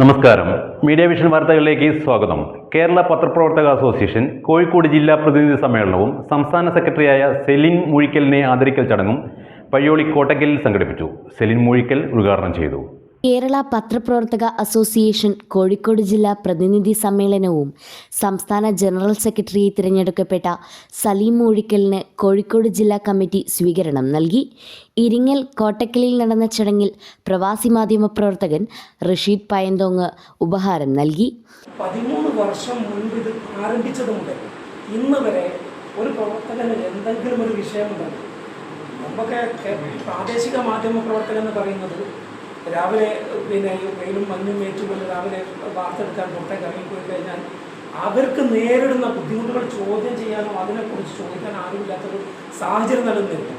നമസ്കാരം. Media vision വാർത്തകളിലേക്ക് സ്വാഗതം. കേരള പത്രപ്രവർത്തക അസോസിയേഷൻ കോഴിക്കോട് ജില്ലാ പ്രതിനിധി സമ്മേളനവും സംസ്ഥാന സെക്രട്ടറിയായ സെലിൻ മൂഴിക്കലിനെ ആദരിക്കൽ ചടങ്ങും പയ്യോളി കോട്ടക്കലിൽ സംഘടിപ്പിച്ചു. സെലിൻ മൂഴിക്കൽ ഉദ്ഘാടനം ചെയ്തു. കേരള പത്രപ്രവർത്തക അസോസിയേഷൻ കോഴിക്കോട് ജില്ലാ പ്രതിനിധി സമ്മേളനവും സംസ്ഥാന ജനറൽ സെക്രട്ടറിയെ തിരഞ്ഞെടുക്കപ്പെട്ട സലീം മൂഴിക്കലിന് കോഴിക്കോട് ജില്ലാ കമ്മിറ്റി സ്വീകരണം നൽകി. ഇരിങ്ങൽ കോട്ടക്കലിൽ നടന്ന ചടങ്ങിൽ പ്രവാസി മാധ്യമ പ്രവർത്തകൻ റഷീദ് പയന്തോങ്ങ് ഉപഹാരം നൽകി. 13 വർഷം മുൻപ് ഇത് ആരംഭിച്ചത് മുതൽ ഇന്ന് വരെ ഒരു പ്രവർത്തകന് എന്തെങ്കിലും ഒരു വിഷയമുണ്ടെങ്കിൽ മുമ്പൊക്കെ പ്രാദേശിക മാധ്യമ പ്രവർത്തകൻ എന്ന് പറയുന്നത് രാവിലെ വെയിലും മഞ്ഞും ഏറ്റുകൊണ്ട് രാവിലെ വാർത്തെടുക്കാൻ പുറത്തേക്ക് ഇറങ്ങിപ്പോയി കഴിഞ്ഞാൽ അവർക്ക് നേരിടുന്ന ബുദ്ധിമുട്ടുകൾ ചോദ്യം ചെയ്യാനോ അതിനെക്കുറിച്ച് ചോദിക്കാൻ ആരുമില്ലാത്തൊരു സാഹചര്യം നിലനിന്നിരുന്നു.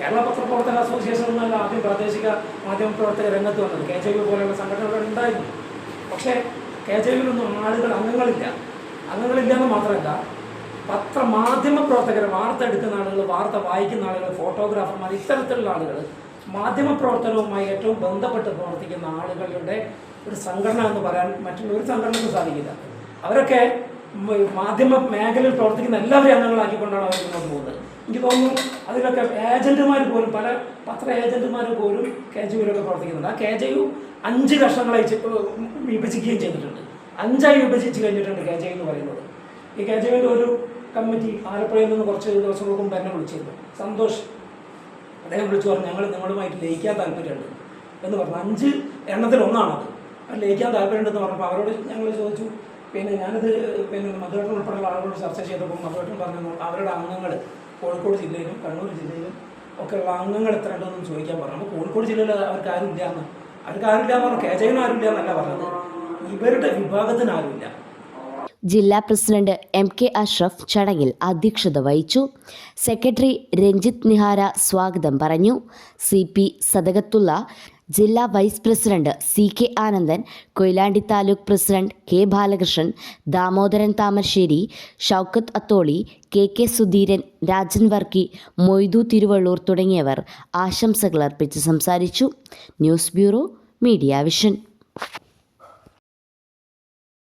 കേരള പത്രപ്രവർത്തക അസോസിയേഷൻ എന്നല്ല ആദ്യം പ്രാദേശിക മാധ്യമ പ്രവർത്തക രംഗത്ത് വന്നത്. KJV പോലെയുള്ള സംഘടനകൾ ഉണ്ടായിരുന്നു. പക്ഷേ KJVയിലൊന്നും അംഗങ്ങളില്ല എന്ന് മാത്രമല്ല, മാധ്യമ പ്രവർത്തകരെ വാർത്ത എടുക്കുന്ന ആളുകൾ, വാർത്ത വായിക്കുന്ന ആളുകൾ, ഫോട്ടോഗ്രാഫർമാർ, ഇത്തരത്തിലുള്ള ആളുകൾ മാധ്യമപ്രവർത്തനവുമായി ഏറ്റവും ബന്ധപ്പെട്ട് പ്രവർത്തിക്കുന്ന ആളുകളുടെ ഒരു സംഘടന എന്ന് പറയാൻ മറ്റുള്ള ഒരു സംഘടനയ്ക്കും സാധിക്കില്ല. അവരൊക്കെ മാധ്യമ മേഖലയിൽ പ്രവർത്തിക്കുന്ന എല്ലാവരെയും അംഗങ്ങളാക്കിക്കൊണ്ടാണ് അവർ മുന്നോട്ട് പോകുന്നത്. എനിക്ക് തോന്നുന്നു അതിലൊക്കെ ഏജന്റുമാർ പോലും, പല പത്ര ഏജന്റുമാർ പോലും KJVയിലൊക്കെ പ്രവർത്തിക്കുന്നുണ്ട്. ആ KJV 5 കഷണങ്ങളായി വിഭജിക്കുകയും ചെയ്തിട്ടുണ്ട്. 5ആയി വിഭജിച്ച് കഴിഞ്ഞിട്ടുണ്ട് KJV എന്ന് പറയുന്നത്. ഈ KJVയുടെ ഒരു കമ്മിറ്റി ആലപ്പുഴയിൽ നിന്ന് കുറച്ച് ദിവസങ്ങൾക്കും തന്നെ വിളിച്ചിരുന്നു. സന്തോഷ് അദ്ദേഹം വിളിച്ചു പറഞ്ഞു, ഞങ്ങൾ നിങ്ങളുമായിട്ട് ലയിക്കാൻ താല്പര്യമുണ്ട് എന്ന് പറഞ്ഞു. 5 എണ്ണത്തിൽ ഒന്നാണത്. അത് ലയിക്കാൻ താല്പര്യമുണ്ടെന്ന് പറഞ്ഞപ്പോൾ അവരോട് ഞങ്ങൾ ചോദിച്ചു. ഞാനത് മധുരട്ടൻ ഉൾപ്പെടെയുള്ള ആളുകളോട് ചർച്ച ചെയ്തപ്പോൾ മധുരട്ടൻ പറഞ്ഞു അവരുടെ അംഗങ്ങൾ കോഴിക്കോട് ജില്ലയിലും കണ്ണൂർ ജില്ലയിലും ഒക്കെയുള്ള അംഗങ്ങൾ എത്ര ഉണ്ടെന്ന് ചോദിക്കാൻ പറഞ്ഞു. അപ്പോൾ കോഴിക്കോട് ജില്ലയിൽ അവർക്ക് ആരുമില്ല എന്ന് പറഞ്ഞു. KJVന് ആരുമില്ല എന്നല്ല പറഞ്ഞത്, ഇവരുടെ വിഭാഗത്തിന് ആരുമില്ല. ജില്ലാ പ്രസിഡന്റ് MK അഷ്റഫ് ചടങ്ങിൽ അധ്യക്ഷത വഹിച്ചു. സെക്രട്ടറി രഞ്ജിത്ത് നിഹാര സ്വാഗതം പറഞ്ഞു. CP സദകത്തുള്ള, ജില്ലാ vice president CK Anandan, Koyilandy taluk president K Balakrishnan, Damodaran Thamarassery, Shoukath Atholi, KK Sudheeran, Rajan Varkey, Moidu Thiruvallur തുടങ്ങിയവർ ആശംസകൾ അർപ്പിച്ച് സംസാരിച്ചു. News bureau, media vision.